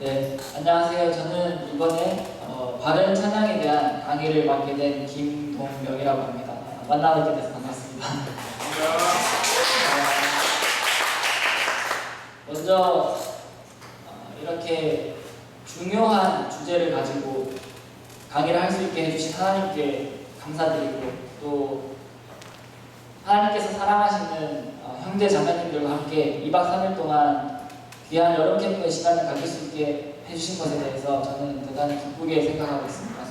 네, 안녕하세요. 저는 이번에 바른 찬양에 대한 강의를 맡게 된 김동명이라고 합니다. 만나뵙게 돼서 반갑습니다. 먼저 이렇게 중요한 주제를 가지고 강의를 할 수 있게 해주신 하나님께 감사드리고, 또 하나님께서 사랑하시는 형제 자매님들과 함께 2박 3일 동안 귀한 여름 캠프의 시간을 가질 수 있게 해주신 것에 대해서 저는 대단히 기쁘게 생각하고 있습니다.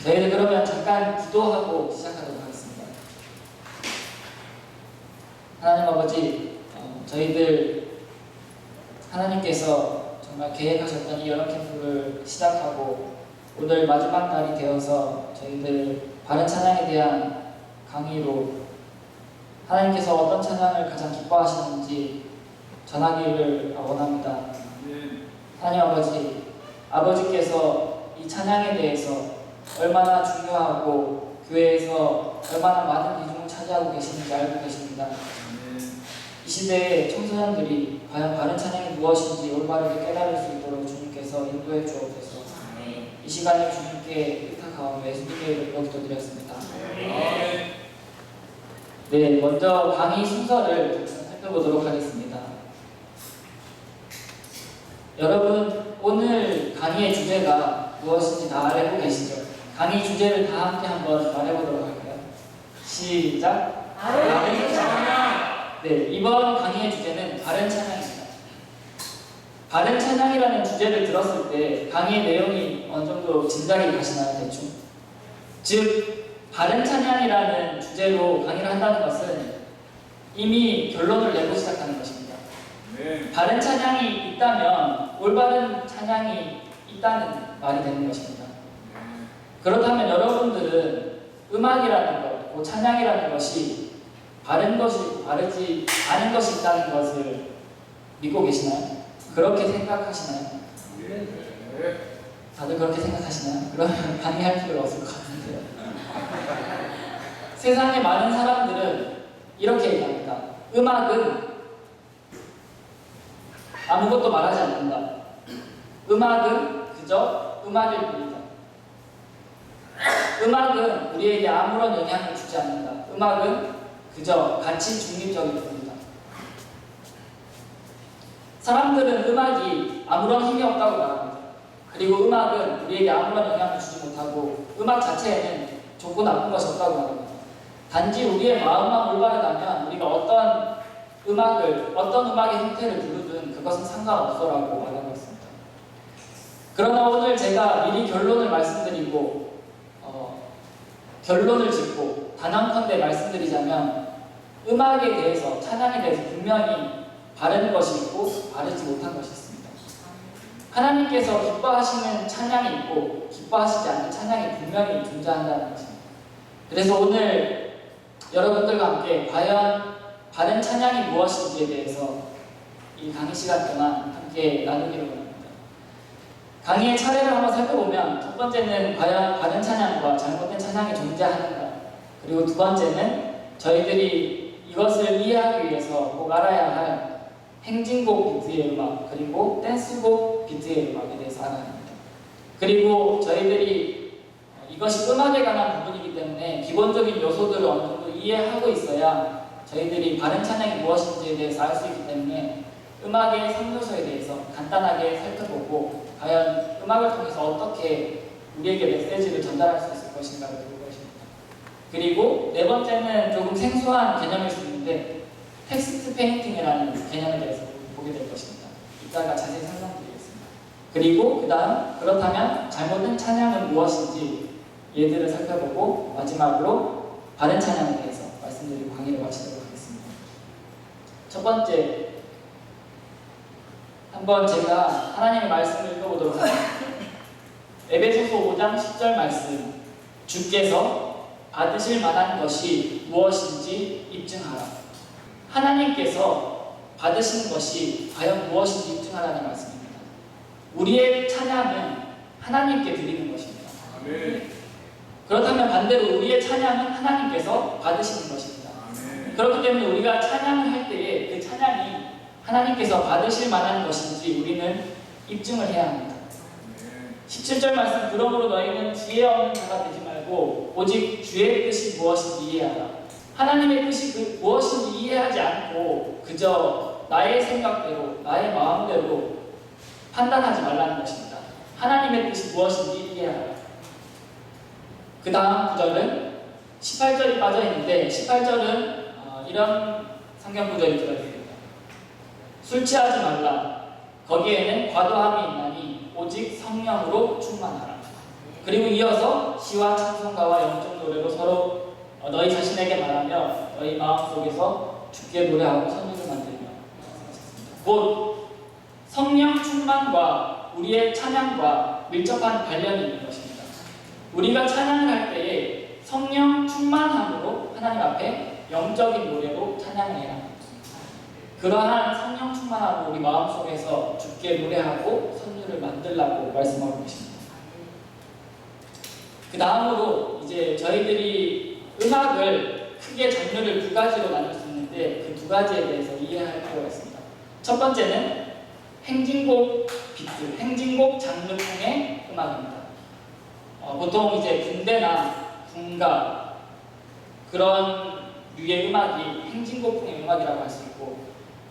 저희들 그러면 잠깐 기도하고 시작하도록 하겠습니다. 하나님 아버지, 저희들 하나님께서 정말 계획하셨던 이 여름 캠프를 시작하고 오늘 마지막 날이 되어서 저희들 바른 찬양에 대한 강의로 하나님께서 어떤 찬양을 가장 기뻐하시는지 전하기를 원합니다. 하나님 아버지, 아버지께서 이 찬양에 대해서 얼마나 중요하고 교회에서 얼마나 많은 비중을 차지하고 계시는지 알고 계십니다. 이 시대의 청소년들이 과연 바른 찬양이 무엇인지 올바르게 깨달을 수 있도록 주님께서 인도해 주옵소서. 이 시간을 주님께 의탁하오며 예수님의 이름으로 기도드렸습니다. 네, 먼저 강의 순서를 살펴보도록 하겠습니다. 여러분, 오늘 강의의 주제가 무엇인지 다 알고 계시죠? 강의 주제를 다 함께 한번 말해보도록 할까요? 시작! 바른 찬양! 네, 이번 강의의 주제는 바른 찬양입니다. 바른 찬양이라는 주제를 들었을 때 강의의 내용이 어느 정도 짐작이 가시나요, 대충? 즉, 바른 찬양이라는 주제로 강의를 한다는 것은 이미 결론을 내고 시작하는 것입니다. 바른 찬양이 있다면 올바른 찬양이 있다는 말이 되는 것입니다. 그렇다면 여러분들은 음악이라는 것, 찬양이라는 것이 바른 것이 바르지 않은 것이 있다는 것을 믿고 계시나요? 그렇게 생각하시나요? 다들 그렇게 생각하시나요? 그러면 강의할 필요가 없을 것 같은데요. 세상의 많은 사람들은 이렇게 얘기합니다. 음악은 아무것도 말하지 않는다. 음악은 그저 음악일 뿐이다. 음악은 우리에게 아무런 영향을 주지 않는다. 음악은 그저 가치 중립적일 뿐이다. 사람들은 음악이 아무런 힘이 없다고 말합니다. 그리고 음악은 우리에게 아무런 영향을 주지 못하고 음악 자체에는 좋고 나쁜 것이 없다고 말합니다. 단지 우리의 마음만 올바르다면 우리가 어떤 음악의 형태를 부르든 그것은 상관없어라고 말하고 있습니다. 그러나 오늘 제가 미리 결론을 말씀드리고 결론을 짓고 단언컨대 말씀드리자면 음악에 대해서, 찬양에 대해서 분명히 바른 것이 있고 바르지 못한 것이 있습니다. 하나님께서 기뻐하시는 찬양이 있고 기뻐하시지 않는 찬양이 분명히 존재한다는 것입니다. 그래서 오늘 여러분들과 함께 과연 바른 찬양이 무엇인지에 대해서 이 강의 시간 동안 함께 나누기로 합니다. 강의의 차례를 한번 살펴보면 첫 번째는 과연 바른 찬양과 잘못된 찬양이 존재하는가, 그리고 두 번째는 저희들이 이것을 이해하기 위해서 꼭 알아야 할 행진곡 비트의 음악, 그리고 댄스곡 비트의 음악에 대해서 알아야 합니다. 그리고 저희들이 이것이 음악에 관한 부분이기 때문에 기본적인 요소들을 어느 정도 이해하고 있어야 저희들이 바른 찬양이 무엇인지에 대해서 알 수 있기 때문에 음악의 3요소에 대해서 간단하게 살펴보고 과연 음악을 통해서 어떻게 우리에게 메시지를 전달할 수 있을 것인가를 볼 것입니다. 그리고 네 번째는 조금 생소한 개념일 수 있는데 텍스트 페인팅이라는 개념에 대해서 보게 될 것입니다. 이따가 자세히 설명드리겠습니다. 그리고 그 다음, 그렇다면 잘못된 찬양은 무엇인지 얘들을 살펴보고 마지막으로 바른 찬양에 대해서 말씀드리고 강의를 마치도록 하겠습니다. 첫 번째, 한번 제가 하나님의 말씀을 읽어보도록 하겠습니다. 에베소서 5장 10절 말씀, 주께서 받으실 만한 것이 무엇인지 입증하라. 하나님께서 받으시는 것이 과연 무엇인지 입증하라는 말씀입니다. 우리의 찬양은 하나님께 드리는 것입니다. 그렇다면 반대로 우리의 찬양은 하나님께서 받으시는 것입니다. 그렇기 때문에 우리가 찬양을 할 때에 그 찬양이 하나님께서 받으실 만한 것인지 우리는 입증을 해야 합니다. 17절 말씀, 그러므로 너희는 지혜 없는 자가 되지 말고 오직 주의 뜻이 무엇인지 이해하라. 하나님의 뜻이 무엇인지 이해하지 않고 그저 나의 생각대로, 나의 마음대로 판단하지 말라는 것입니다. 하나님의 뜻이 무엇인지 이해하라. 그 다음 구절은 18절이 빠져있는데 18절은 이런 성경 구절이 들어있습니다. 술 취하지 말라. 거기에는 과도함이 있나니 오직 성령으로 충만하라. 그리고 이어서 시와 찬송가와 영적 노래로 서로 너희 자신에게 말하며 너희 마음속에서 주께 노래하고 선율을 만들며, 곧 성령 충만과 우리의 찬양과 밀접한 관련이 있는 것입니다. 우리가 찬양을 할 때에 성령 충만함으로 하나님 앞에 영적인 노래로 찬양을 해야 합니다. 그러한 성령 충만함으로 우리 마음속에서 주께 노래하고 선율을 만들라고 말씀하고 계십니다. 그 다음으로 이제 저희들이 음악을 크게 장르를 두 가지로 나눌 수 있는데 그 두 가지에 대해서 이해할 필요가 있습니다. 첫 번째는 행진곡 비트, 행진곡 장르풍의 음악입니다. 보통 이제 군대나 군가 그런 류의 음악이 행진곡풍의 음악이라고 할 수 있고,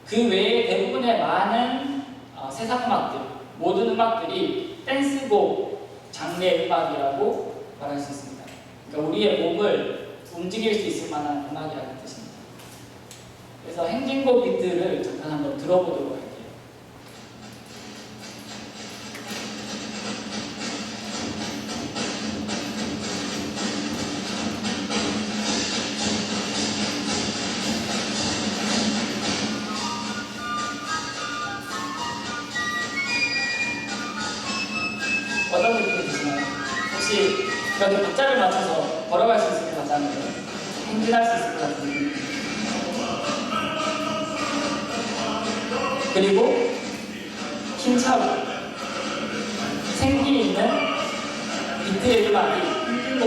그 외에 대부분의 많은 세상 음악들, 모든 음악들이 댄스곡 장르의 음악이라고 말할 수 있습니다. 그러니까 우리의 몸을 움직일 수 있을 만한 음악이라는 뜻입니다. 그래서 행진곡 비트를 잠깐 한번 들어보도록 할게요. 어떤 느낌이 드시나요? 혹시 여기 박자를 맞춰서 걸어갈 수 있을 것 같지 않나요? 행진할 수 있을 것 같은 느낌. 그리고 힘차고 생기 있는 비트의 음악이 행진곡.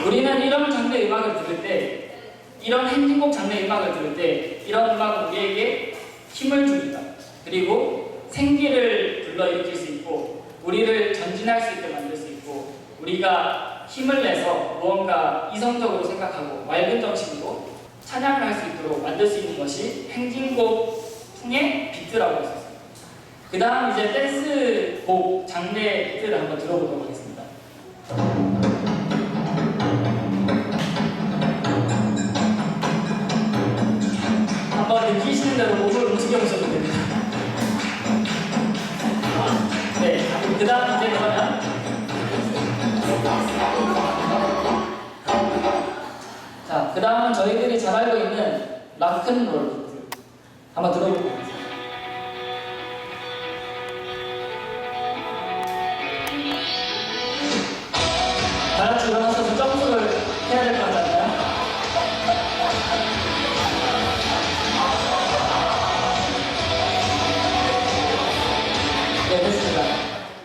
우리는 이런 장르의 음악을 들을 때, 이런 행진곡 장르의 음악을 들을 때 이런 음악은 우리에게 힘을 줍니다. 그리고 생기를 불러일으킬 수 있고 우리를 전진할 수 있게 만들 수 있고, 우리가 힘을 내서 무언가 이성적으로 생각하고 맑은 정신으로 찬양을 할 수 있도록 만들 수 있는 것이 행진곡풍의 비트라고 할 수 있습니다. 그 다음 이제 댄스곡 장르의 비트를 한번 들어보도록 하겠습니다. 한번 느끼시는 대로 몸을 움직여보셔도 됩니다. 네, 그 다음 이제 그러면 자, 그 다음은 저희들이 잘 알고 있는 락큰롤 비트 한번 들어보도록 하겠습니다. 다 같이 일어나서 점프를 해야 될 것 같지 않나요? 네, 됐습니다.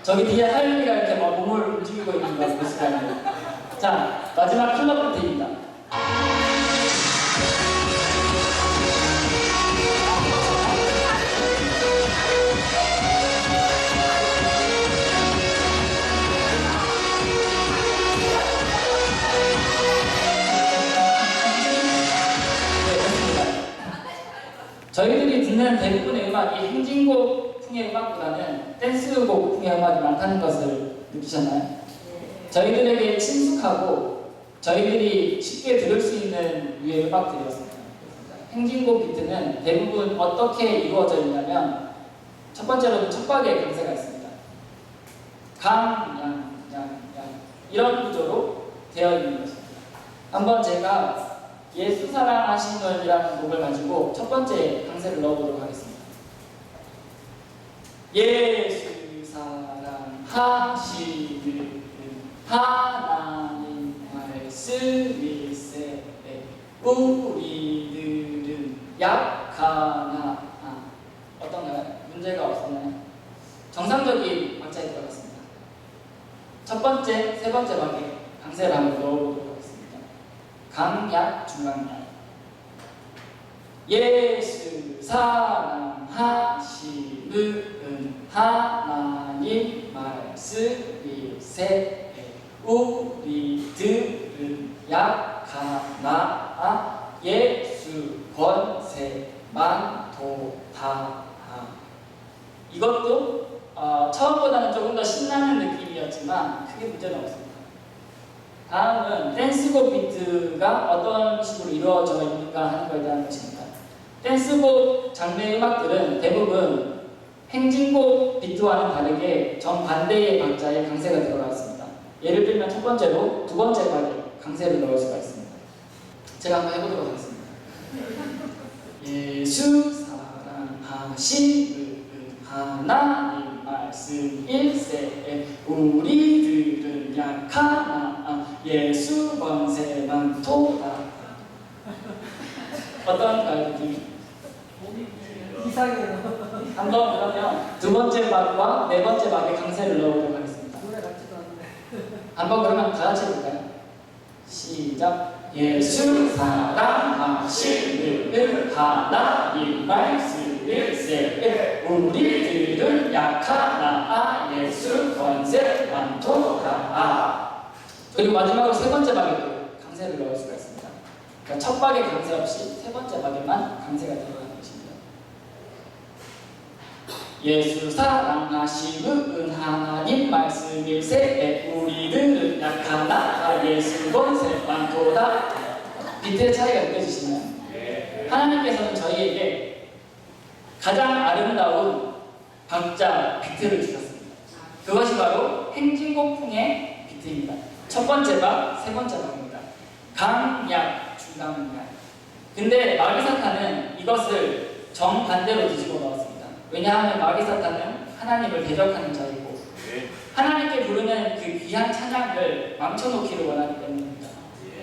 저기 뒤에 하윤이가 이렇게 막 몸을 움직이고 있는 거 보시면, 자, 마지막 클럽 비트입니다. 저희들이 듣는 대부분의 음악이 행진곡 풍의 음악보다는 댄스곡 풍의 음악이 많다는 것을 느끼셨나요? 저희들에게 친숙하고 저희들이 쉽게 들을 수 있는 류의 음악들이었습니다. 행진곡 비트는 대부분 어떻게 이루어져 있냐면, 첫 번째로는 촉박의 강세가 있습니다. 강, 양, 양, 양 이런 구조로 되어 있는 것입니다. 한번 제가 예수 사랑하시는이라는 곡을 가지고 첫 번째 강세를 넣어보도록 하겠습니다. 예수 사랑하시는 하나님 말씀일세 우리들은 약하나 어떤가요? 문제가 없었나요? 정상적인 박자에 들어갔습니다. 첫 번째, 세 번째 박에 강세를 한번 넣어보도록 하겠습니다. 강약, 중강약. 예수 사랑하심은 하나님 말씀일세 우리들은 약하나 예수 권세만 도다. 이것도 처음보다는 조금 더 신나는 느낌이었지만 크게 문제는 없습니다. 다음은 댄스곡 비트가 어떤 식으로 이루어져 있는가 하는 것에 대한 것입니다. 댄스곡 장르의 음악들은 대부분 행진곡 비트와는 다르게 정반대의 박자에 강세가 들어가 있습니다. 예를 들면 첫 번째로 두 번째 박에 강세를 넣을 수가 있습니다. 제가 한번 해보도록 하겠습니다. 예수 사랑하심은 하나님 말씀일세 우리들은 약하나 예수 권세만 도다. 어떤가요, 느낌이? 이상해요. 한번 그러면 두 번째 박과 네 번째 박에 강세를 넣어보도록 하겠습니다. 노래 같지도 않은데. 한번 그러면 다 같이 해볼까요? 시작. 예수 사랑하심은 하나님 말씀일세 우리들은 약하나 예수 권세만 도다. 그리고 마지막으로 세 번째 박에도 강세를 넣을 수가 있습니다. 그러니까 첫 박에 강세 없이 세 번째 박에만 강세가 들어가는 것입니다. 예수 사랑하심은 하나님 말씀일세 우리들은 약하나 예수 권세만 도다. 비트의 차이가 느껴지시나요? 하나님께서는 저희에게 가장 아름다운 박자 비트를 주셨습니다. 그것이 바로 행진곡풍의 비트입니다. 첫 번째 박, 세 번째 박입니다. 강약, 중강약. 근데 마귀사탄은 이것을 정반대로 뒤집어 놓았습니다. 왜냐하면 마귀사탄은 하나님을 대적하는 자이고 하나님께 부르는 그 귀한 찬양을 망쳐놓기를 원하기 때문입니다.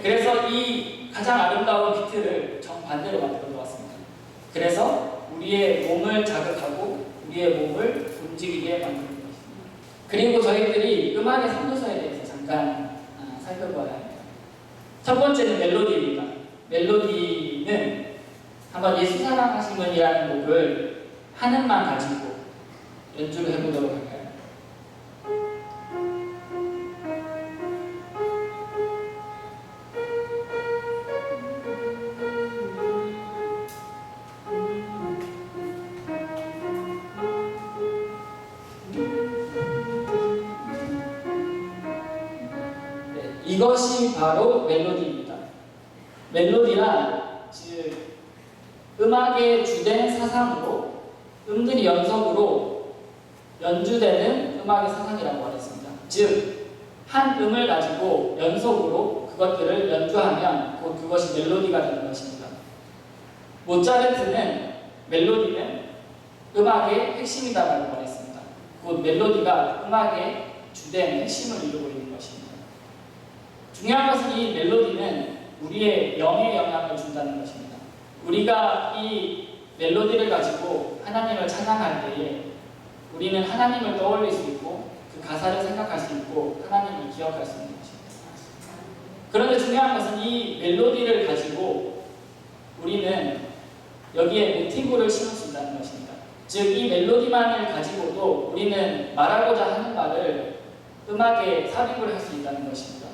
그래서 이 가장 아름다운 비트를 정반대로 만들어 놓았습니다. 그래서 우리의 몸을 자극하고 우리의 몸을 움직이게 만드는 것입니다. 그리고 저희들이 음악의 3요소에 대해서 잠깐 살펴봐야 합니다. 첫 번째는 멜로디입니다. 멜로디는 한번 예수 사랑하심은이라는 곡을 한음만 가지고 연주를 해보도록 할까요? 이것이 바로 멜로디입니다. 멜로디란 즉 음악의 주된 사상으로 음들이 연속으로 연주되는 음악의 사상이라고 하겠습니다. 즉 한 음을 가지고 연속으로 그것들을 연주하면 곧 그것이 멜로디가 되는 것입니다. 모차르트는 멜로디는 음악의 핵심이다라고 말했습니다. 곧 멜로디가 음악의 주된 핵심을 이루고 있는 것입니다. 중요한 것은 이 멜로디는 우리의 영에 영향을 준다는 것입니다. 우리가 이 멜로디를 가지고 하나님을 찬양할 때에 우리는 하나님을 떠올릴 수 있고 그 가사를 생각할 수 있고 하나님을 기억할 수 있는 것입니다. 그런데 중요한 것은 이 멜로디를 가지고 우리는 여기에 모티브를 심을 수 있다는 것입니다. 즉 이 멜로디만을 가지고도 우리는 말하고자 하는 말을 음악에 삽입을 할 수 있다는 것입니다.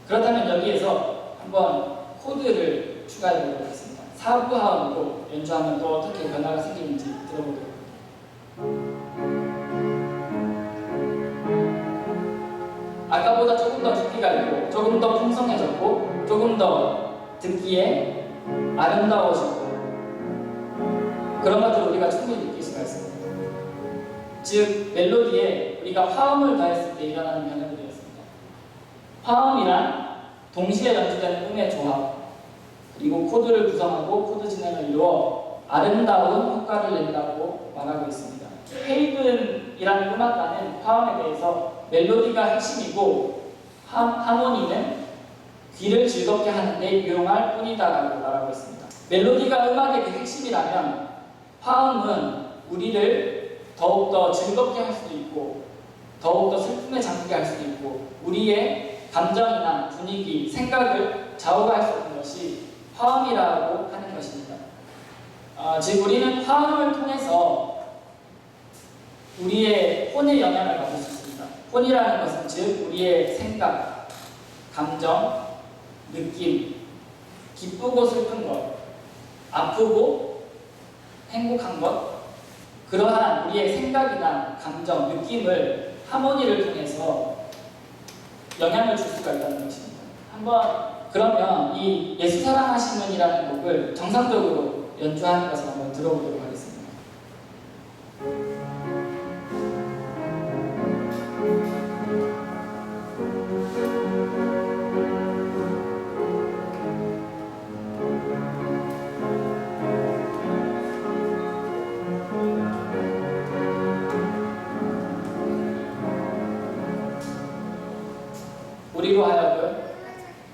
그렇다면 여기에서 한번 코드를 추가해 보도록 하겠습니다. 4부 하음으로 연주하면 또 어떻게 변화가 생기는지 들어보도록 하겠습니다. 아까보다 조금 더 깊이가 있고 조금 더 풍성해졌고 조금 더 듣기에 아름다워지고 그런 것들을 우리가 충분히 느낄 수가 있습니다. 즉 멜로디에 우리가 화음을 더했을 때 일어나는 변화들이 되었습니다. 화음이란 동시에 연주되는 음의 조합 그리고 코드를 구성하고 코드 진행을 이루어 아름다운 효과를 낸다고 말하고 있습니다. 헤이든이라는 음악가는 화음에 대해서 멜로디가 핵심이고 하모니는 귀를 즐겁게 하는 데 유용할 뿐이다라고 말하고 있습니다. 멜로디가 음악의 그 핵심이라면 화음은 우리를 더욱더 즐겁게 할 수도 있고 더욱더 슬픔에 잠기게 할 수도 있고 우리의 감정이나 분위기, 생각을 좌우할 수 있는 것이 화음이라고 하는 것입니다. 즉 우리는 화음을 통해서 우리의 혼의 영향을 받을 수 있습니다. 혼이라는 것은 즉 우리의 생각, 감정, 느낌, 기쁘고 슬픈 것, 아프고 행복한 것, 그러한 우리의 생각이나 감정, 느낌을 하모니를 통해서 영향을 줄 수가 있다는 것입니다. 그러면 이 예수 사랑하시는이라는 곡을 정상적으로 연주하는 것을 한번 들어보도록 하겠습니다. 우리로 하여금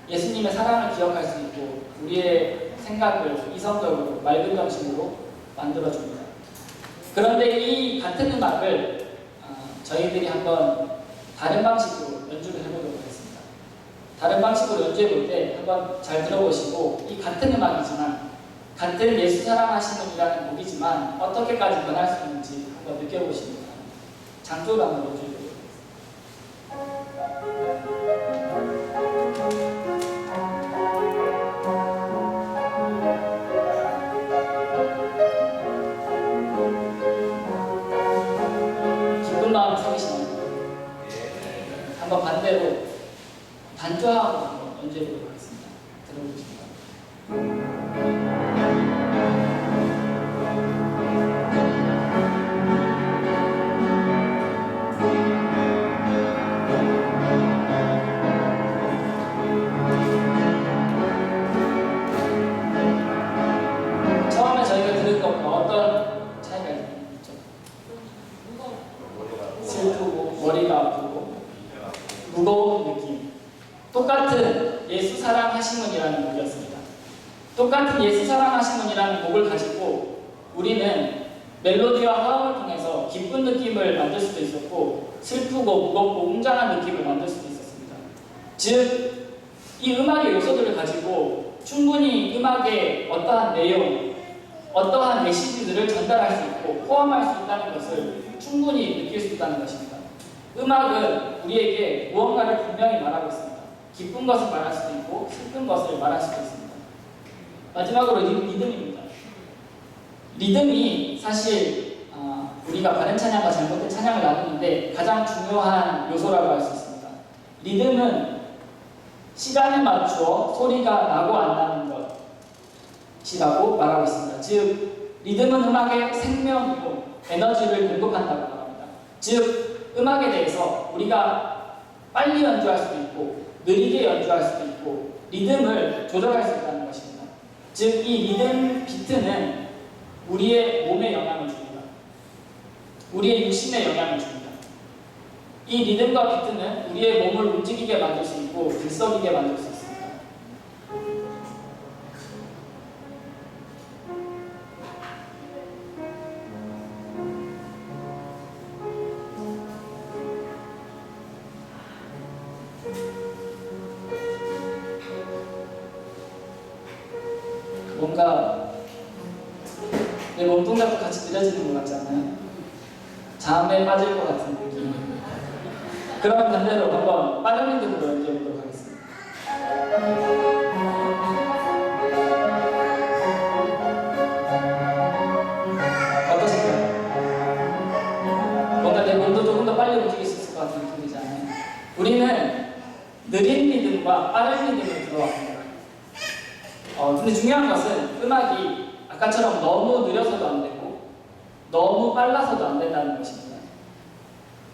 예수님의 사랑을 기억할 수 있고 우리의 생각을 이성적으로 맑은 정신으로 만들어줍니다. 그런데 이 같은 음악을 저희들이 한번 다른 방식으로 연주를 해보도록 하겠습니다. 다른 방식으로 연주해 볼 때 한번 잘 들어보시고 이 같은 음악이지만 같은 예수 사랑하시는이라는 곡이지만 어떻게까지 변할 수 있는지 한번 느껴보시기 바랍니다. 장조를 한번 연주해 보도록 하겠습니다. 마음 서기시나요? 한번 반대로 반주하고 한번 연주해보도록 하겠습니다. 들어보겠습니다. 처음에 저희가 들은 것과 어떤 차이가 있죠? 슬프고 머리가 아프고 무거운 느낌. 똑같은 예수 사랑하시문이라는 곡이었습니다. 똑같은 예수 사랑하시문이라는 곡을 가지고 우리는 멜로디와 화음을 통해서 기쁜 느낌을 만들 수도 있었고 슬프고 무겁고 웅장한 느낌을 만들 수도 있었습니다. 즉 이 음악의 요소들을 가지고 충분히 음악의 어떠한 내용, 어떠한 메시지들을 전달할 수 있고 포함할 수 있다는 것을 충분히 느낄 수 있다는 것입니다. 음악은 우리에게 무언가를 분명히 말하고 있습니다. 기쁜 것을 말할 수도 있고 슬픈 것을 말할 수도 있습니다. 마지막으로 리듬입니다. 리듬이 사실 우리가 바른 찬양과 잘못된 찬양을 나누는데 가장 중요한 요소라고 할 수 있습니다. 리듬은 시간에 맞추어 소리가 나고 안 나는 것이라고 말하고 있습니다. 즉 리듬은 음악의 생명이고 에너지를 공급한다고 말합니다. 즉 음악에 대해서 우리가 빨리 연주할 수도 있고 느리게 연주할 수도 있고 리듬을 조절할 수 있다는 것입니다. 즉 이 리듬 비트는 우리의 몸에 영향을 줍니다. 우리의 육신에 영향을 줍니다. 이 리듬과 비트는 우리의 몸을 움직이게 만들 수 있고 들썩이게 만들 수 있습니다. 뭔가 내 몸동작도 같이 느려지는 것 같지 않나요? 잠에 빠질 것 같은 느낌. 그럼 반대로 한번 빠른 리듬으로 연주해보도록 하겠습니다. 어떠신가요? 뭔가 내 몸도 조금 더 빨리 움직일 수 있을 것 같은 느낌이지 않아요? 우리는 느린 리듬과 빠른 리듬을 들어왔습니다. 근데 중요한 것은 음악이 아까처럼 너무 느려서도 안 되고 너무 빨라서도 안 된다는 것입니다.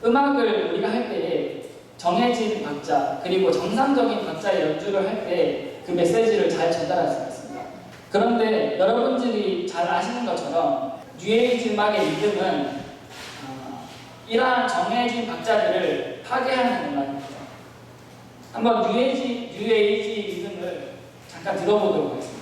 음악을 우리가 할 때에 정해진 박자 그리고 정상적인 박자의 연주를 할 때 그 메시지를 잘 전달할 수가 있습니다. 그런데 여러분들이 잘 아시는 것처럼 뉴에이지 음악의 리듬은 이러한 정해진 박자들을 파괴하는 음악입니다. 한번 뉴에이지 리듬을 잠깐 들어보도록 하겠습니다.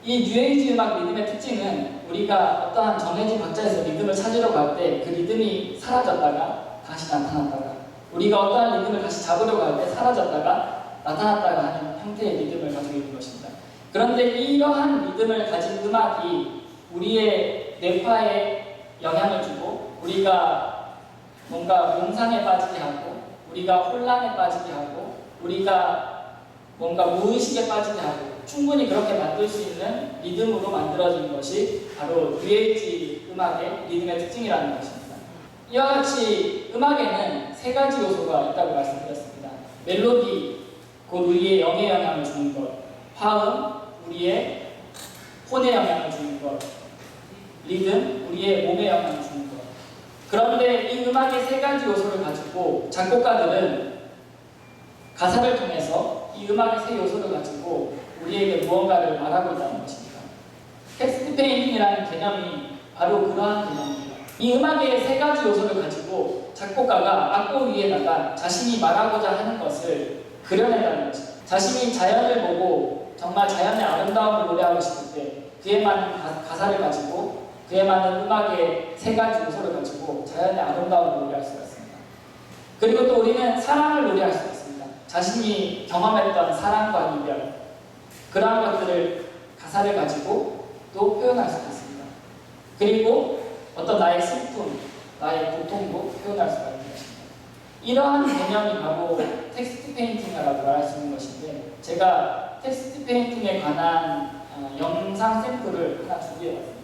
이 뉴에이지 음악 리듬의 특징은 우리가 어떠한 정해진 박자에서 리듬을 찾으러 갈 때 그 리듬이 사라졌다가 다시 나타났다가, 우리가 어떠한 리듬을 다시 잡으려고 할 때 사라졌다가 나타났다가 하는 형태의 리듬을 가지고 있는 것입니다. 그런데 이러한 리듬을 가진 음악이 우리의 뇌파에 영향을 주고 우리가 뭔가 몽상에 빠지게 하고 우리가 혼란에 빠지게 하고 우리가 뭔가 무의식에 빠지게 하고 충분히 그렇게 만들 수 있는 리듬으로 만들어진 것이 바로 뉴에이지 음악의 리듬의 특징이라는 것입니다. 이와 같이 음악에는 세 가지 요소가 있다고 말씀드렸습니다. 멜로디, 곧 우리의 영에 영향을 주는 것, 화음, 우리의 혼에 영향을 주는 것, 리듬, 우리의 몸에 영향을 주는 것. 그런데 이 음악의 세 가지 요소를 가지고 작곡가들은 가사를 통해서 이 음악의 세 요소를 가지고 우리에게 무언가를 말하고 있다는 것입니다. 텍스트 페인팅이라는 개념이 바로 그러한 개념입니다. 이 음악의 세 가지 요소를 가지고 작곡가가 악보 위에다가 자신이 말하고자 하는 것을 그려낸다는 것입니다. 자신이 자연을 보고 정말 자연의 아름다움을 노래하고 싶을 때 그에 맞는 가사를 가지고 그에 맞는 음악의 세 가지 요소를 가지고 자연의 아름다움을 노래할 수가 있습니다. 그리고 또 우리는 사랑을 노래할 수가 있습니다. 자신이 경험했던 사랑과 이별, 그러한 것들을 가사를 가지고 또 표현할 수가 있습니다. 그리고 어떤 나의 슬픔, 나의 고통도 표현할 수가 있는 것입니다. 이러한 개념이 바로 텍스트 페인팅이라고 말할 수 있는 것인데, 제가 텍스트 페인팅에 관한 영상 샘플을 하나 준비해봤습니다.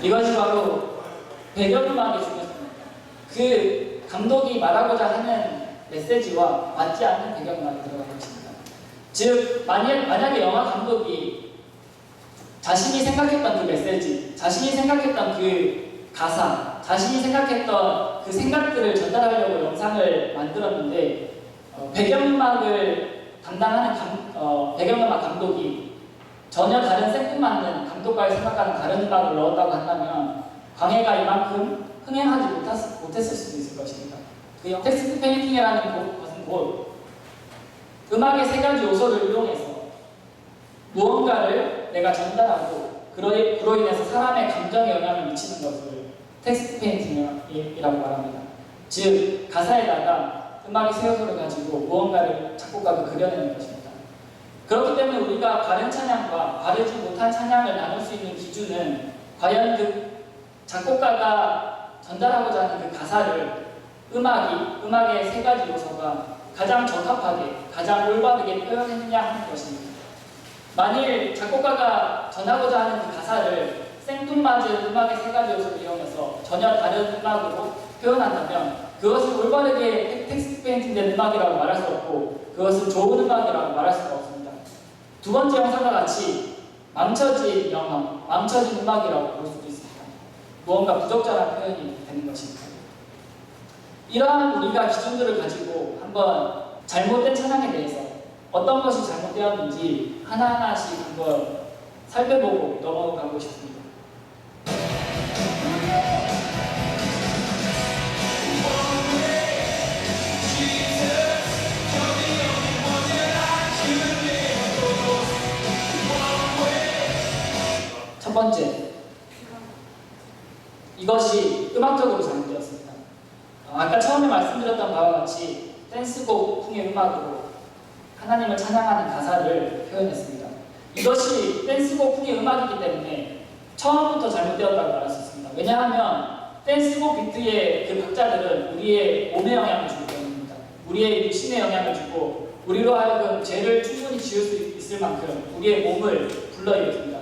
이것이 바로 배경음악이 중요합니다. 그 감독이 말하고자 하는 메시지와 맞지 않는 배경음악이 들어간 것입니다. 즉, 만약에 영화 감독이 자신이 생각했던 그 메시지, 자신이 생각했던 그 가사, 자신이 생각했던 그 생각들을 전달하려고 영상을 만들었는데 배경음악을 담당하는 배경음악 감독이 전혀 다른 생뚱맞는 감독과의 생각과는 다른 음악을 넣었다고 한다면 광해가 이만큼 흥행하지 못했을 수도 있을 것입니다. 그 텍스트 페인팅이라는 것은 곧 음악의 세 가지 요소를 이용해서 무언가를 내가 전달하고 그로 인해서 사람의 감정에 영향을 미치는 것을 텍스트 페인팅이라고 말합니다. 즉, 가사에다가 음악의 세 요소를 가지고 무언가를 작곡가가 그려내는 것입니다. 그렇기 때문에 우리가 바른 찬양과 바르지 못한 찬양을 나눌 수 있는 기준은 과연 그 작곡가가 전달하고자 하는 그 가사를 음악의 세 가지 요소가 가장 적합하게, 가장 올바르게 표현했느냐 하는 것입니다. 만일 작곡가가 전하고자 하는 그 가사를 생뚱맞은 음악의 세 가지 요소를 이용해서 전혀 다른 음악으로 표현한다면 그것을 올바르게 텍스트 페인팅된 음악이라고 말할 수 없고 그것은 좋은 음악이라고 말할 수가 없습니다. 두 번째 영상과 같이 망쳐진 영화, 망쳐진 음악이라고 볼 수도 있습니다. 무언가 부적절한 표현이 되는 것입니다. 이러한 우리가 기준들을 가지고 한번 잘못된 찬양에 대해서 어떤 것이 잘못되었는지 하나하나씩 한번 살펴보고 넘어가고 싶습니다. 첫 번째, 이것이 음악적으로 잘못되었습니다. 아까 처음에 말씀드렸던 바와 같이 댄스곡풍의 음악으로 하나님을 찬양하는 가사를 표현했습니다. 이것이 댄스곡풍의 음악이기 때문에 처음부터 잘못되었다고 말할 수 있습니다. 왜냐하면 댄스곡 비트의 그 박자들은 우리의 몸에 영향을 주기 때문입니다. 우리의 육신에 영향을 주고 우리로 하여금 죄를 충분히 지을 수 있을 만큼 우리의 몸을 불러일으킵니다.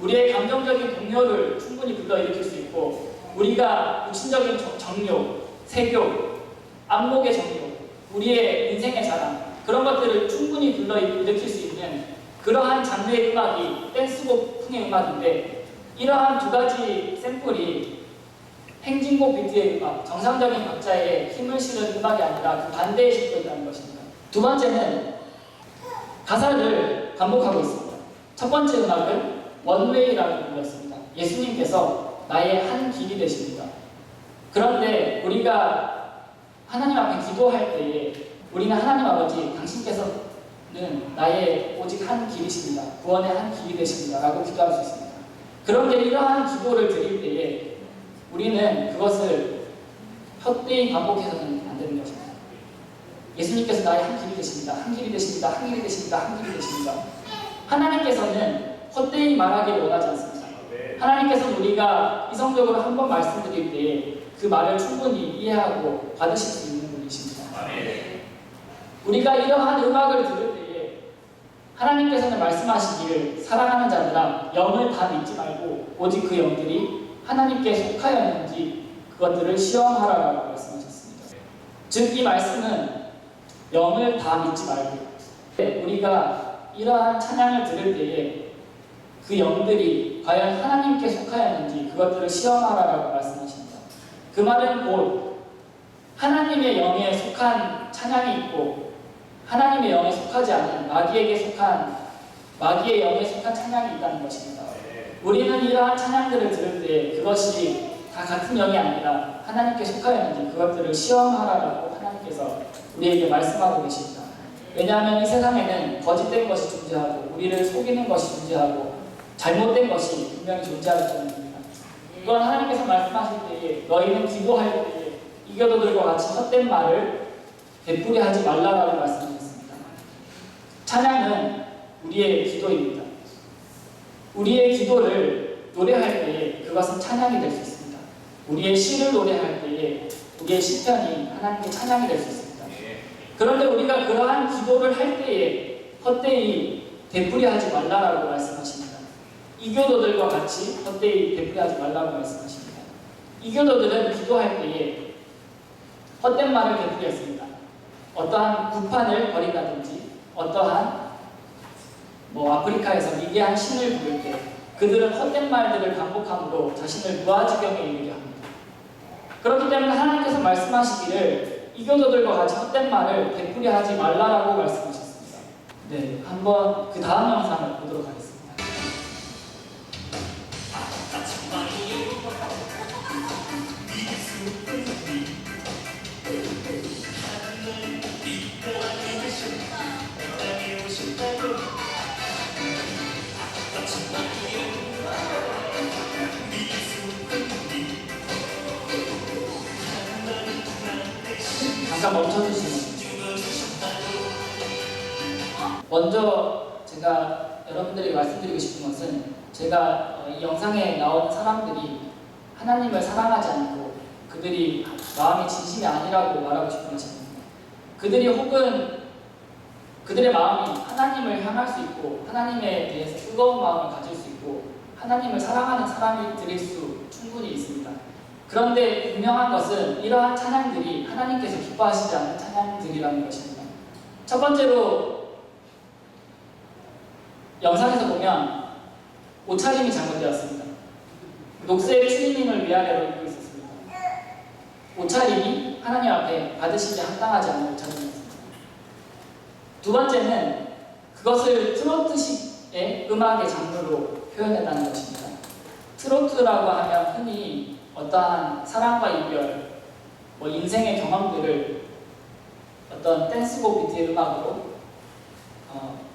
우리의 감정적인 동요를 충분히 불러일으킬 수 있고 우리가 육신적인 정욕, 색욕, 안목의 정욕, 우리의 인생의 자랑 그런 것들을 충분히 불러일으킬 수 있는 그러한 장르의 음악이 댄스곡 풍의 음악인데 이러한 두 가지 샘플이 행진곡 비트의 음악, 정상적인 박자에 힘을 실은 음악이 아니라 그 반대에 싣고 있다는 것입니다. 두 번째는 가사를 반복하고 있습니다. 첫 번째 음악은 원웨이라고 불렸습니다. 예수님께서 나의 한 길이 되십니다. 그런데 우리가 하나님 앞에 기도할 때에 우리는 하나님 아버지 당신께서는 나의 오직 한 길이십니다. 구원의 한 길이 되십니다. 라고 기도할 수 있습니다. 그런데 이러한 기도를 드릴 때에 우리는 그것을 헛되이 반복해서는 안 되는 것입니다. 예수님께서 나의 한 길이 되십니다. 한 길이 되십니다. 한 길이 되십니다. 한 길이 되십니다. 하나님께서는 헛되이 말하기를 원하지 않습니다. 하나님께서는 우리가 이성적으로 한 번 말씀드릴 때에 그 말을 충분히 이해하고 받으실 수 있는 분이십니다. 우리가 이러한 음악을 들을 때에 하나님께서는 말씀하시기를 사랑하는 자들아 영을 다 믿지 말고 오직 그 영들이 하나님께 속하였는지 그것들을 시험하라라고 말씀하셨습니다. 즉 이 말씀은 영을 다 믿지 말고 우리가 이러한 찬양을 들을 때에 그 영들이 과연 하나님께 속하였는지 그것들을 시험하라라고 말씀하십니다. 그 말은 곧 하나님의 영에 속한 찬양이 있고 하나님의 영에 속하지 않은 마귀의 영에 속한 찬양이 있다는 것입니다. 우리는 이러한 찬양들을 들을 때 그것이 다 같은 영이 아니라 하나님께 속하였는지 그것들을 시험하라라고 하나님께서 우리에게 말씀하고 계십니다. 왜냐하면 이 세상에는 거짓된 것이 존재하고 우리를 속이는 것이 존재하고 잘못된 것이 분명히 존재하기 때문입니다. 이건 하나님께서 말씀하실 때에 너희는 기도할 때에 이교도들과 같이 헛된 말을 되풀이 하지 말라라고 말씀하셨습니다. 찬양은 우리의 기도입니다. 우리의 기도를 노래할 때에 그것은 찬양이 될 수 있습니다. 우리의 시를 노래할 때에 우리의 시편이 하나님께 찬양이 될 수 있습니다. 그런데 우리가 그러한 기도를 할 때에 헛되이 되풀이하지 말라라고 말씀하십니다. 이교도들과 같이 헛되이 되풀이하지 말라고 말씀하십니다. 이교도들은 기도할 때에 헛된 말을 되풀이했습니다. 어떠한 구판을 버린다든지 어떠한 아프리카에서 미개한 신을 부를 때 그들은 헛된 말들을 반복함으로 자신을 무아지경에 이르게 합니다. 그렇기 때문에 하나님께서 말씀하시기를 이교도들과 같이 헛된 말을 되풀이하지 말라라고 말씀하셨습니다. 네, 한번 그 다음 영상을 보도록 하겠습니다. 잠깐 멈춰주시면 먼저 제가 여러분들에게 말씀드리고 싶은 것은 제가 이 영상에 나오는 사람들이 하나님을 사랑하지 않고 그들이 마음이 진심이 아니라고 말하고 싶은 것이 아닙니다. 그들이 혹은 그들의 마음이 하나님을 향할 수 있고 하나님에 대해서 뜨거운 마음을 가질 수 있고 하나님을 사랑하는 사람들일 수 충분히 있습니다. 그런데 분명한 것은 이러한 찬양들이 하나님께서 기뻐하시지 않는 찬양들이라는 것입니다. 첫 번째로 영상에서 보면 옷차림이 잘못되었습니다. 녹색 추리닝을 위아래로 입고 있었습니다. 옷차림이 하나님 앞에 받으시기 합당하지 않은 옷차림이었습니다. 두 번째는 그것을 트로트식의 음악의 장르로 표현했다는 것입니다. 트로트라고 하면 흔히 어떠한 사랑과 이별, 인생의 경험들을 어떤 댄스곡 비트의 음악으로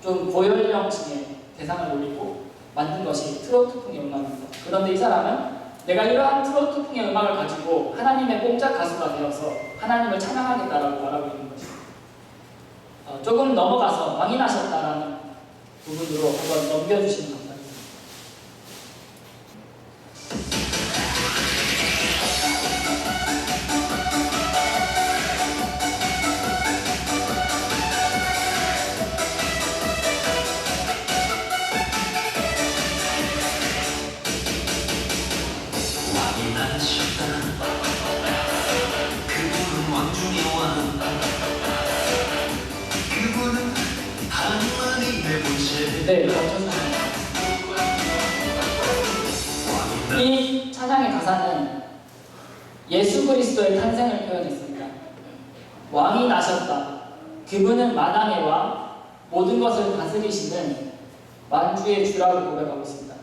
좀 고연령층의 대상을 올리고 만든 것이 트로트풍의 음악입니다. 그런데 이 사람은 내가 이러한 트로트풍의 음악을 가지고 하나님의 뽕짝 가수가 되어서 하나님을 찬양하겠다라고 말하고 있는 것입니다. 조금 넘어가서 왕이 나셨다라는 부분으로 한번 넘겨주시면 감사하겠습니다. 가사는 예수 그리스도의 탄생을 표현했습니다. 왕이 나셨다. 그분은 만왕의 왕, 모든 것을 다스리시는 만주의 주라고 고백하고 있습니다.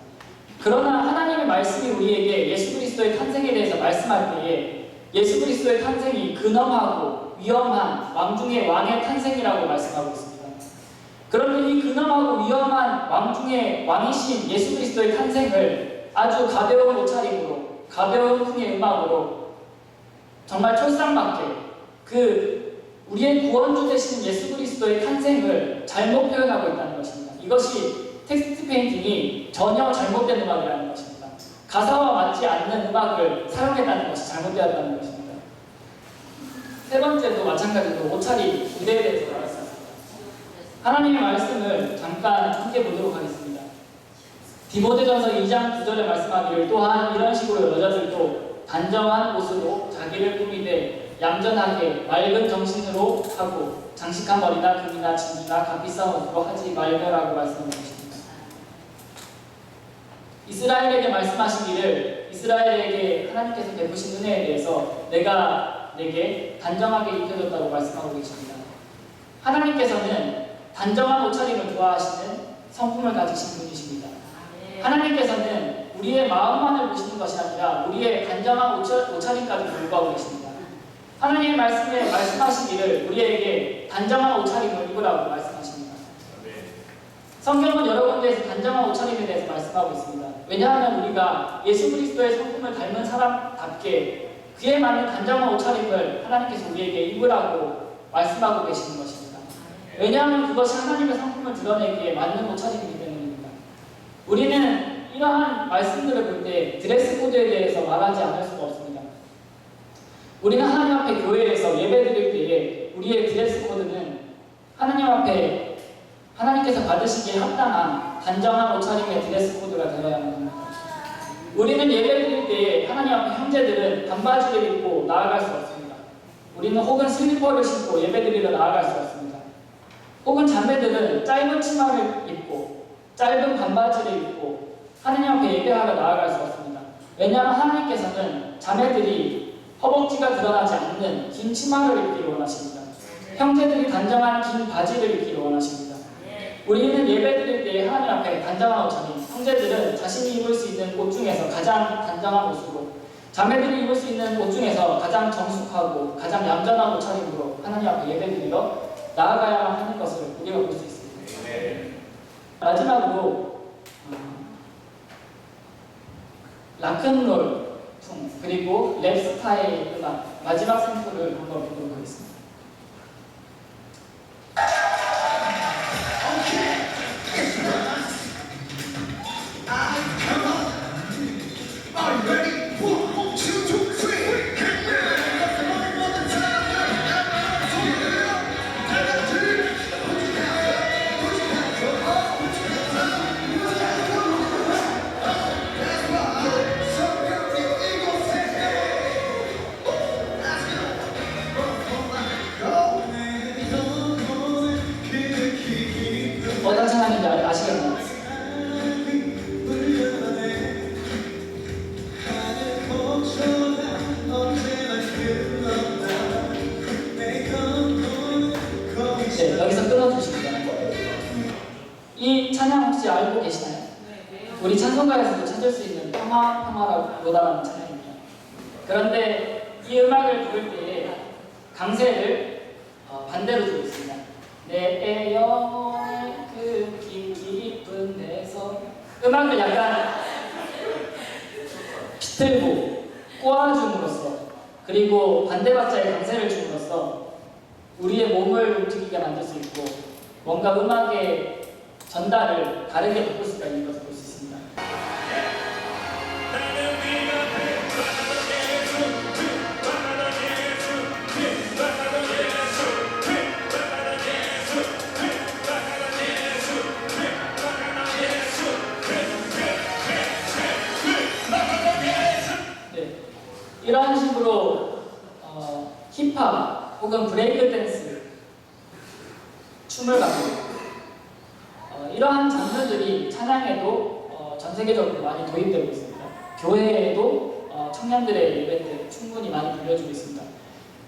그러나 하나님의 말씀이 우리에게 예수 그리스도의 탄생에 대해서 말씀할 때에 예수 그리스도의 탄생이 근엄하고 위험한 왕 중의 왕의 탄생이라고 말씀하고 있습니다. 그런데 이 근엄하고 위험한 왕 중의 왕이신 예수 그리스도의 탄생을 아주 가벼운 옷차림으로, 가벼운 풍의 음악으로 정말 철상맞게 우리의 구원주 되시는 예수 그리스도의 탄생을 잘못 표현하고 있다는 것입니다. 이것이 텍스트 페인팅이 전혀 잘못된 음악이라는 것입니다. 가사와 맞지 않는 음악을 사용했다는 것이 잘못되었다는 것입니다. 세 번째도 마찬가지로 옷차림, 무대에 대해서 말했습니다. 하나님의 말씀을 잠깐 함께 보도록 하겠습니다. 디모데전서 2장 9절에 말씀하기를 또한 이런 식으로 여자들도 단정한 옷으로 자기를 꾸미되 얌전하게 맑은 정신으로 하고 장식한 머리나 금이나 진주나 값비싼 옷으로 하지 말거라고 말씀하고 계십니다. 이스라엘에게 말씀하시기를 이스라엘에게 하나님께서 베푸신 은혜에 대해서 내가 내게 단정하게 입혀줬다고 말씀하고 계십니다. 하나님께서는 단정한 옷차림을 좋아하시는 성품을 가지신 분이십니다. 하나님께서는 우리의 마음만을 보시는 것이 아니라 우리의 단정한 옷차림까지 돌보고 계십니다. 하나님의 말씀에 말씀하시기를 우리에게 단정한 옷차림을 입으라고 말씀하십니다. 성경은 여러 군데에서 단정한 옷차림에 대해서 말씀하고 있습니다. 왜냐하면 우리가 예수 그리스도의 성품을 닮은 사람답게 그에 맞는 단정한 옷차림을 하나님께서 우리에게 입으라고 말씀하고 계시는 것입니다. 왜냐하면 그것이 하나님의 성품을 드러내기에 맞는 옷차림이기 때문입니다. 우리는 이러한 말씀들을 볼 때 드레스 코드에 대해서 말하지 않을 수가 없습니다. 우리는 하나님 앞에 교회에서 예배드릴 때에 우리의 드레스 코드는 하나님 앞에 하나님께서 받으시기에 합당한 단정한 옷차림의 드레스 코드가 되어야만 합니다. 우리는 예배드릴 때에 하나님 앞에 형제들은 반바지를 입고 나아갈 수 없습니다. 우리는 혹은 슬리퍼를 신고 예배드리러 나아갈 수 없습니다. 혹은 자매들은 짧은 치마를 입고 짧은 반바지를 입고 하나님 앞에 예배하러 나아갈 수 없습니다. 왜냐하면 하나님께서는 자매들이 허벅지가 드러나지 않는 긴 치마를 입기를 원하십니다. 형제들이 단정한 긴 바지를 입기를 원하십니다. 우리는 예배드릴 때 하나님 앞에 단정한 옷차림, 형제들은 자신이 입을 수 있는 옷 중에서 가장 단정한 옷으로, 자매들이 입을 수 있는 옷 중에서 가장 정숙하고 가장 얌전한 옷차림으로 하나님 앞에 예배드리러 나아가야만 하는 것을 우리가 볼 수 있습니다. 마지막으로 락큰롤 풍 그리고 랩 스타일 음악 마지막 샘플을 한번 보도록 하겠습니다. 어떤 찬양인지 아시겠나요? 네, 여기서 끊어주십니다. 이 찬양 혹시 알고 계시나요? 우리 찬송가에서도 찾을 수 있는 평화로다라는 찬양입니다. 그런데 이 음악을 부를 때에 강세를 반대로 두고 있습니다. 내 영혼의 그 깊은 데서 음악을 약간 비틀고 꼬아줌으로써 그리고 반대 박자의 강세를 줌으로써 우리의 몸을 움직이게 만들 수 있고 뭔가 음악의 전달을 다르게 바꿀 수가 있는 것을 볼 수 있습니다. 이러한 식으로 힙합 혹은 브레이크 댄스, 춤을 가지고 이러한 장르들이 찬양에도 전 세계적으로 많이 도입되고 있습니다. 교회에도 청년들의 예배 때 충분히 많이 불려주고 있습니다.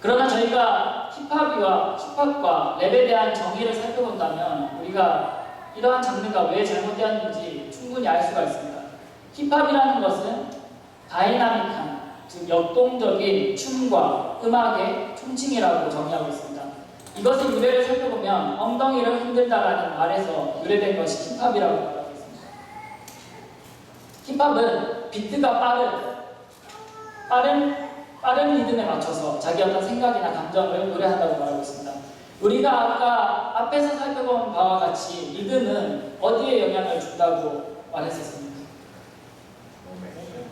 그러나 저희가 힙합과 랩에 대한 정의를 살펴본다면 우리가 이러한 장르가 왜 잘못되었는지 충분히 알 수가 있습니다. 힙합이라는 것은 다이나믹한, 즉 역동적인 춤과 음악의 총칭이라고 정의하고 있습니다. 이것의 유래를 살펴보면 엉덩이를 흔들다라는 말에서 유래된 것이 힙합이라고 말하고 있습니다. 힙합은 비트가 빠른 리듬에 맞춰서 자기 어떤 생각이나 감정을 노래한다고 말하고 있습니다. 우리가 아까 앞에서 살펴본 바와 같이 리듬은 어디에 영향을 준다고 말했었습니까?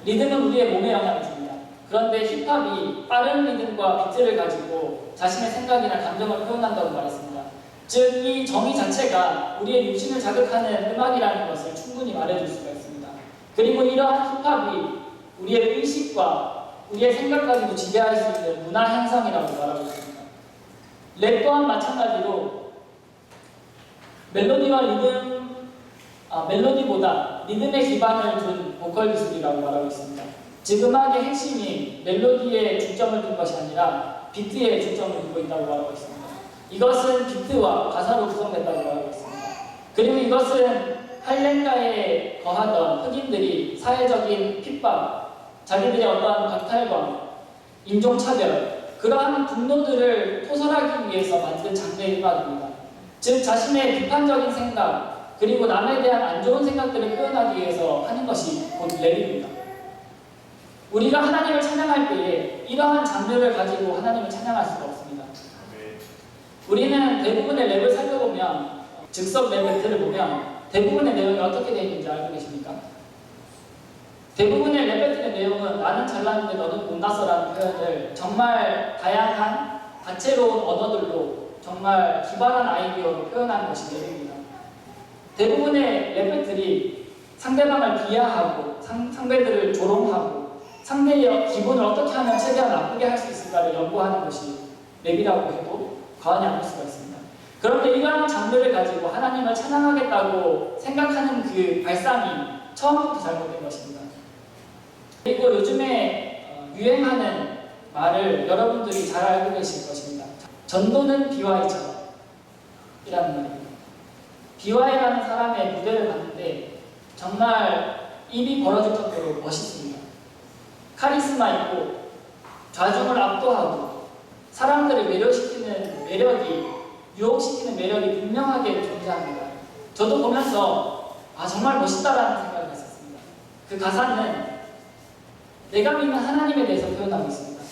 리듬은 우리의 몸에 영향을 줍니다. 그런데 힙합이 빠른 리듬과 비트를 가지고 자신의 생각이나 감정을 표현한다고 말했습니다. 즉, 이 정의 자체가 우리의 육신을 자극하는 음악이라는 것을 충분히 말해줄 수가 있습니다. 그리고 이러한 힙합이 우리의 의식과 우리의 생각까지도 지배할 수 있는 문화 현상이라고 말하고 있습니다. 랩 또한 마찬가지로 멜로디보다 리듬에 기반을 둔 보컬 기술이라고 말하고 있습니다. 즉, 음악의 핵심이 멜로디에 중점을 둔 것이 아니라 비트에 중점을 두고 있다고 말하고 있습니다. 이것은 비트와 가사로 구성된다고 말하고 있습니다. 그리고 이것은 할렘가에 거하던 흑인들이 사회적인 핍박, 자기들의 어떠한 박탈감, 인종차별, 그러한 분노들을 토설하기 위해서 만든 장르의 음악입니다. 즉, 자신의 비판적인 생각, 그리고 남에 대한 안 좋은 생각들을 표현하기 위해서 하는 것이 곧 랩입니다. 우리가 하나님을 찬양할 때에 이러한 장르를 가지고 하나님을 찬양할 수가 없습니다. 우리는 대부분의 랩을 살펴보면, 즉석 랩 배틀을 보면 대부분의 내용이 어떻게 되어 있는지 알고 계십니까? 대부분의 랩 배틀의 내용은 나는 잘났는데 너는 못났어라는 표현을 정말 다양한 다채로운 언어들로 정말 기발한 아이디어로 표현하는 것이 랩입니다. 대부분의 랩 배틀이 상대방을 비하하고 상대들을 조롱하고 상대의 기분을 어떻게 하면 최대한 나쁘게 할 수 있을까를 연구하는 것이 랩이라고 해도 과언이 아닐 수가 있습니다. 그런데 이러한 장르를 가지고 하나님을 찬양하겠다고 생각하는 그 발상이 처음부터 잘못된 것입니다. 그리고 요즘에 유행하는 말을 여러분들이 잘 알고 계실 것입니다. 전도는 BY처럼 이라는 말입니다. BY라는 사람의 무대를 봤는데 정말 입이 벌어질 정도로 멋있습니다. 카리스마 있고 좌중을 압도하고 사람들을 유혹시키는 매력이 분명하게 존재합니다. 저도 보면서 정말 멋있다라는 생각을 했었습니다. 그 가사는 내가 믿는 하나님에 대해서 표현하고 있습니다.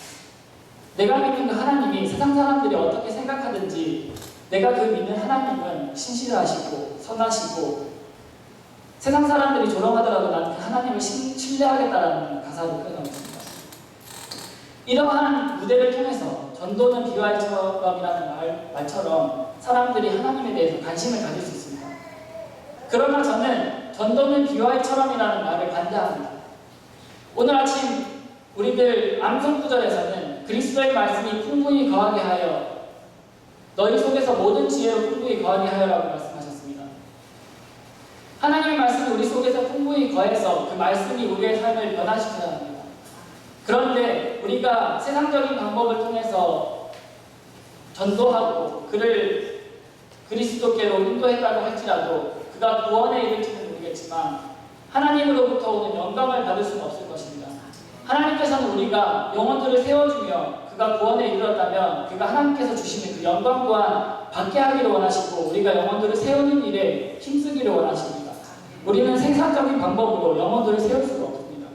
내가 믿는 그 하나님이 세상 사람들이 어떻게 생각하든지 내가 그 믿는 하나님은 신실하시고 선하시고 세상 사람들이 조롱하더라도 나는 그 하나님을 신뢰하겠다라는 가사를 표현하고 있습니다. 이러한 무대를 통해서 전도는 BY처럼이라는 말처럼 사람들이 하나님에 대해서 관심을 가질 수 있습니다. 그러나 저는 전도는 BY처럼이라는 말을 반대합니다. 오늘 아침 우리들 암송 구절에서는 그리스도의 말씀이 풍부히 거하게 하여 너희 속에서 모든 지혜로 풍부히 거하게 하여라고 말씀하셨습니다. 하나님의 말씀이 우리 속에서 풍부히 거해서 그 말씀이 우리의 삶을 변화시켜야 합니다. 그런데 우리가 세상적인 방법을 통해서 전도하고 그를 그리스도께로 인도했다고 할지라도 그가 구원에 이를지는 모르겠지만 하나님으로부터 오는 영광을 받을 수는 없을 것입니다. 하나님께서는 우리가 영혼들을 세워주며 그가 구원에 이르렀다면 그가 하나님께서 주시는 그 영광 또한 받게 하기를 원하시고 우리가 영혼들을 세우는 일에 힘쓰기를 원하십니다. 우리는 생산적인 방법으로 영혼들을 세울 수가 없습니다.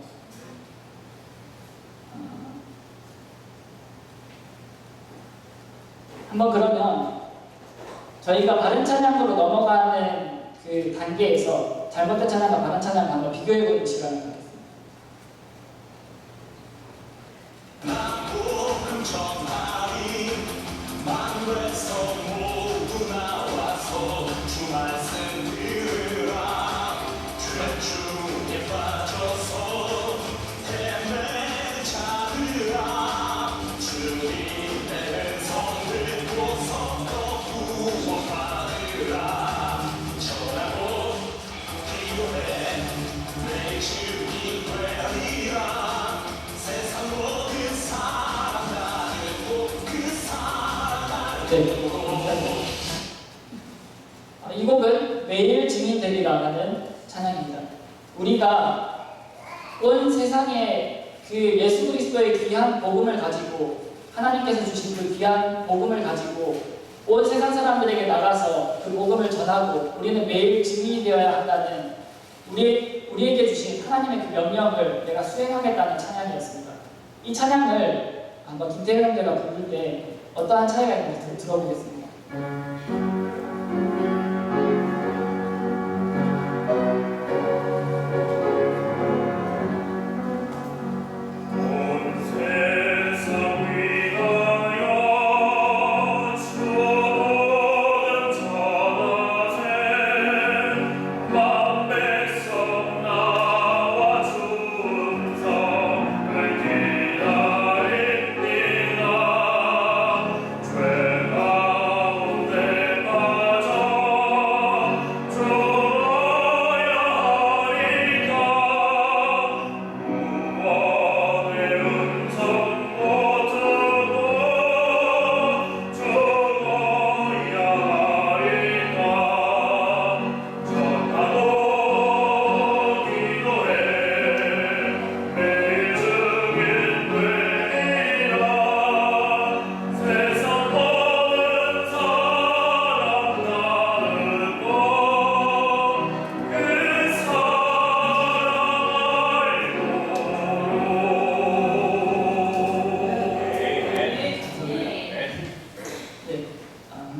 한번 그러면 저희가 바른 찬양으로 넘어가는 그 단계에서 잘못된 찬양과 바른 찬양을 한번 비교해보는 시간을 갖겠습니다. 네, 감사합니다. 이 곡은 매일 증인되리라는 찬양입니다. 우리가 온 세상에 그 예수 그리스도의 귀한 복음을 가지고 하나님께서 주신 그 귀한 복음을 가지고 온 세상 사람들에게 나가서 그 복음을 전하고 우리는 매일 증인이 되어야 한다는 우리에게 주신 하나님의 그 명령을 내가 수행하겠다는 찬양이었습니다. 이 찬양을 한번 김태현 형제가 부를 때 어떠한 차이가 있는지 들어보겠습니다.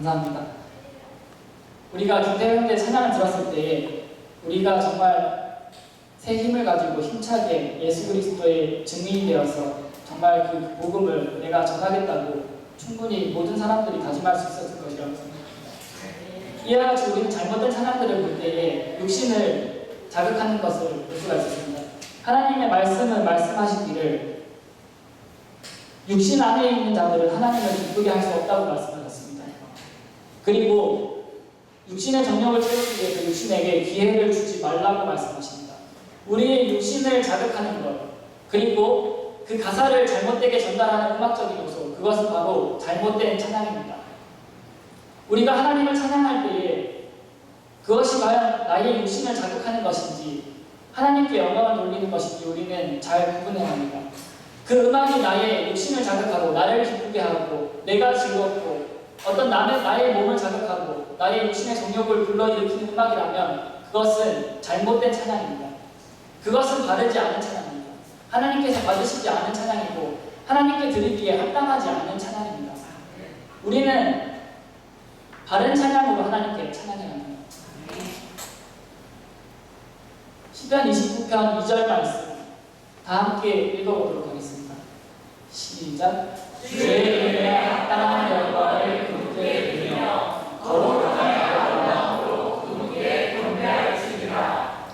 감사합니다. 우리가 김태현 형제 찬양을 들었을 때 우리가 정말 새 힘을 가지고 힘차게 예수 그리스도의 증인이 되어서 정말 그 복음을 내가 전하겠다고 충분히 모든 사람들이 다짐할 수 있었을 것이라고 생각합니다. 이와 같이 우리는 잘못된 찬양들을 볼 때에 육신을 자극하는 것을 볼 수가 있습니다. 하나님의 말씀은 말씀하시기를 육신 안에 있는 자들은 하나님을 기쁘게 할 수 없다고 말씀하셨습니다. 그리고 육신의 정욕을 채우기 위해서 육신에게 기회를 주지 말라고 말씀하십니다. 우리의 육신을 자극하는 것, 그리고 그 가사를 잘못되게 전달하는 음악적인 요소, 그것은 바로 잘못된 찬양입니다. 우리가 하나님을 찬양할 때에 그것이 과연 나의 육신을 자극하는 것인지 하나님께 영광을 돌리는 것인지 우리는 잘 구분해야 합니다. 그 음악이 나의 육신을 자극하고 나를 기쁘게 하고 내가 즐겁고 어떤 나의 몸을 자극하고 나의 육신의 정욕을 불러일으키는 음악이라면 그것은 잘못된 찬양입니다. 그것은 바르지 않은 찬양입니다. 하나님께서 받으시지 않은 찬양이고 하나님께 드리기에 합당하지 않은 찬양입니다. 우리는 바른 찬양으로 하나님께 찬양해야 합니다. 시편 29편 2절 말씀 다 함께 읽어보도록 하겠습니다. 시작. 주의 이름에 합당한 영광을 그분께 드리며 거룩한 영광으로 그분께 경배할지니라.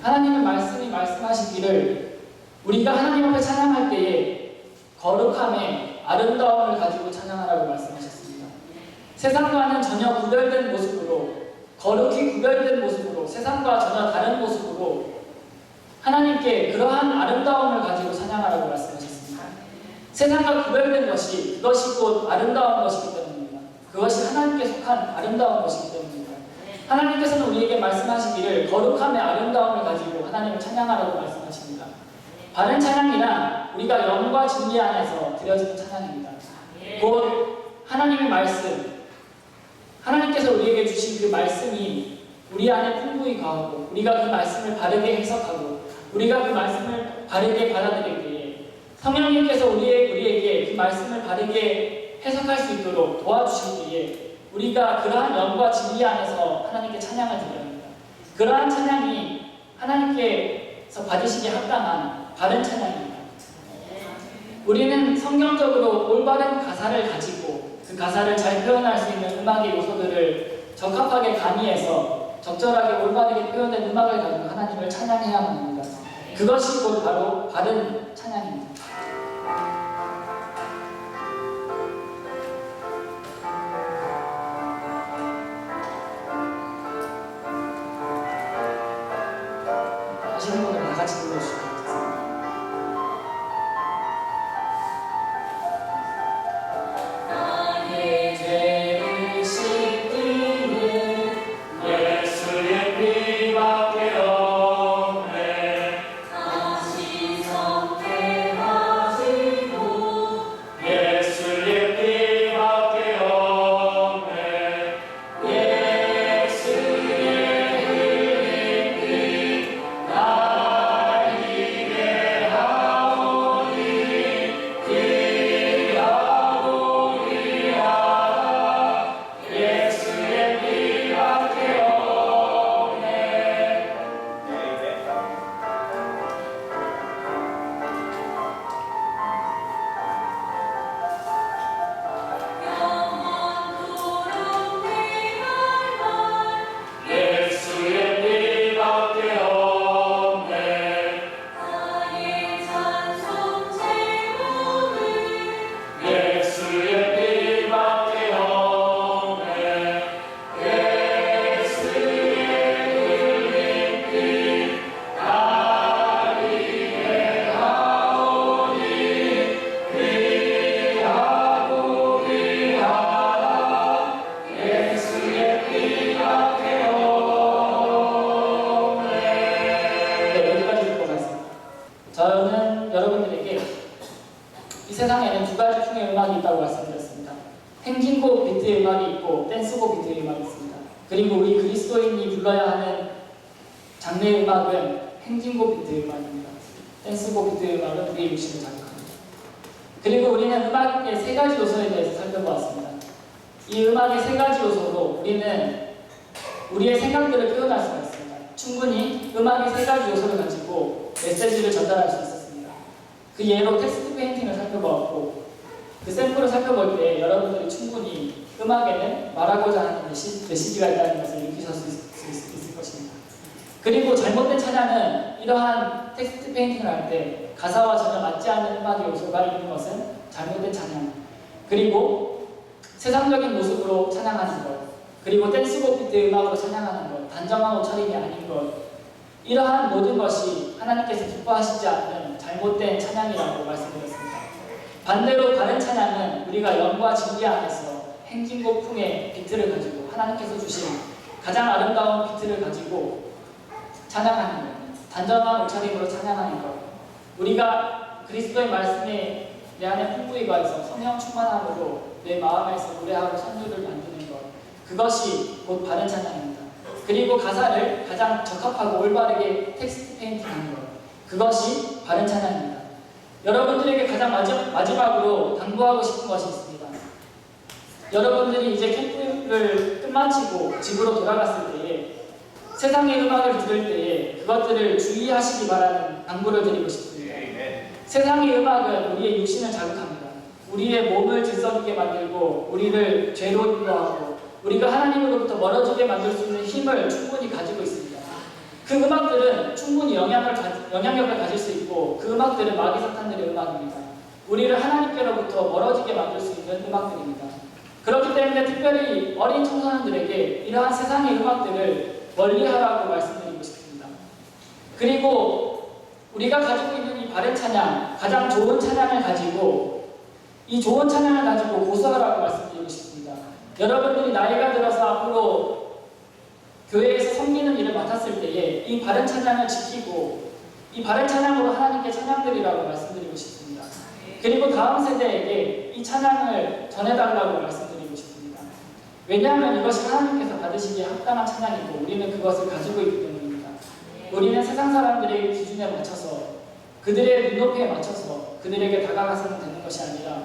하나님의 말씀이 말씀하시기를 우리가 하나님 앞에 찬양할 때에 거룩함의 아름다움을 가지고 찬양하라고 말씀하셨습니다. 세상과는 전혀 구별된 모습으로 거룩히 구별된 모습으로 세상과 전혀 다른 모습으로 하나님께 그러한 아름다움을 가지고 찬양하라고 말씀하셨습니다. 세상과 구별된 것이 그것이 곧 아름다운 것이기 때문입니다. 그것이 하나님께 속한 아름다운 것이기 때문입니다. 하나님께서는 우리에게 말씀하시기를 거룩함의 아름다움을 가지고 하나님을 찬양하라고 말씀하십니다. 바른 찬양이란 우리가 영과 진리 안에서 드려지는 찬양입니다. 곧 하나님의 말씀, 하나님께서 우리에게 주신 그 말씀이 우리 안에 풍부히 거하고 우리가 그 말씀을 바르게 해석하고 우리가 그 말씀을 바르게 받아들일 때에 성령님께서 우리에게 그 말씀을 바르게 해석할 수 있도록 도와주실 때에 우리가 그러한 영과 진리 안에서 하나님께 찬양을 드려야 합니다. 그러한 찬양이 하나님께서 받으시기에 합당한 바른 찬양입니다. 우리는 성경적으로 올바른 가사를 가지고 그 가사를 잘 표현할 수 있는 음악의 요소들을 적합하게 가미해서 적절하게 올바르게 표현된 음악을 가지고 하나님을 찬양해야만 합니다. 그것이 곧 바로 바른 찬양입니다. 하시는 분들 다 같이 불러주시면 좋겠습니다. 세상에는 두 가지 풍의 음악이 있다고 말씀드렸습니다. 행진곡 비트의 음악이 있고 댄스곡 비트의 음악이 있습니다. 그리고 우리 그리스도인이 불러야 하는 장르의 음악은 행진곡 비트의 음악입니다. 댄스곡 비트의 음악은 우리의 육신을 자극합니다. 그리고 우리는 음악의 세 가지 요소에 대해서 살펴보았습니다. 이 음악의 세 가지 요소로 우리는 우리의 생각들을 표현할 수가 있습니다. 충분히 음악의 세 가지 요소를 가지고 메시지를 전달할 수 있었습니다. 그 예로 텍스트 페인팅을 살펴보았고, 그 샘플을 살펴볼 때 여러분들이 충분히 음악에는 말하고자 하는 메시지가 있다는 것을 느끼실 수 있을 것입니다. 그리고 잘못된 찬양은 이러한 텍스트 페인팅을 할 때 가사와 전혀 맞지 않는 음악의 요소가 있는 것은 잘못된 찬양, 그리고 세상적인 모습으로 찬양하는 것, 그리고 댄스곡 비트의 음악으로 찬양하는 것, 단정한 옷차림이 아닌 것, 이러한 모든 것이 하나님께서 기뻐하시지 않는 잘못된 찬양이라고 말씀드렸습니다. 반대로 바른 찬양은 우리가 영과 진리 안에서 행진곡 풍의 비트를 가지고 하나님께서 주신 가장 아름다운 비트를 가지고 찬양하는 것, 단정한 옷차림으로 찬양하는 것, 우리가 그리스도의 말씀에 내 안에 풍부히 거해서 성령 충만함으로 내 마음에서 노래하고 선율을 만드는 것, 그것이 곧 바른 찬양입니다. 그리고 가사를 가장 적합하고 올바르게 텍스트 페인팅하는 것, 그것이 바른 찬양입니다. 여러분들에게 가장 마지막으로 당부하고 싶은 것이 있습니다. 여러분들이 이제 캠프를 끝마치고 집으로 돌아갔을 때에 세상의 음악을 들을 때에 그것들을 주의하시기 바라는 당부를 드리고 싶습니다. 세상의 음악은 우리의 육신을 자극합니다. 우리의 몸을 들썩이게 만들고 우리를 죄로 인도하고 우리가 하나님으로부터 멀어지게 만들 수 있는 힘을 충분히 가지고 있습니다. 그 음악들은 충분히 영향력을 가질 수 있고 그 음악들은 마귀 사탄들의 음악입니다. 우리를 하나님께로부터 멀어지게 만들 수 있는 음악들입니다. 그렇기 때문에 특별히 어린 청소년들에게 이러한 세상의 음악들을 멀리하라고 말씀드리고 싶습니다. 그리고 우리가 가지고 있는 이 바른 찬양, 가장 좋은 찬양을 가지고 이 좋은 찬양을 가지고 고소하라고 말씀드리고 싶습니다. 여러분들이 나이가 들어서 앞으로 교회에서 섬기는 일을 맡았을 때에 이 바른 찬양을 지키고 이 바른 찬양으로 하나님께 찬양드리라고 말씀드리고 싶습니다. 그리고 다음 세대에게 이 찬양을 전해달라고 말씀드리고 싶습니다. 왜냐하면 이것이 하나님께서 받으시기에 합당한 찬양이고 우리는 그것을 가지고 있기 때문입니다. 우리는 세상 사람들의 기준에 맞춰서 그들의 눈높이에 맞춰서 그들에게 다가가서는 되는 것이 아니라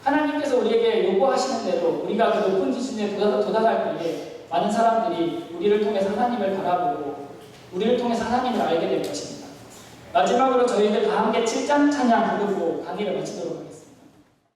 하나님께서 우리에게 요구하시는 대로 우리가 그 높은 기준에 도달할 때에 많은 사람들이 우리를 통해서 하나님을 바라보고 우리를 통해서 하나님을 알게 될 것입니다. 마지막으로 저희들 다 함께 7장 찬양 부르고 강의를 마치도록 하겠습니다.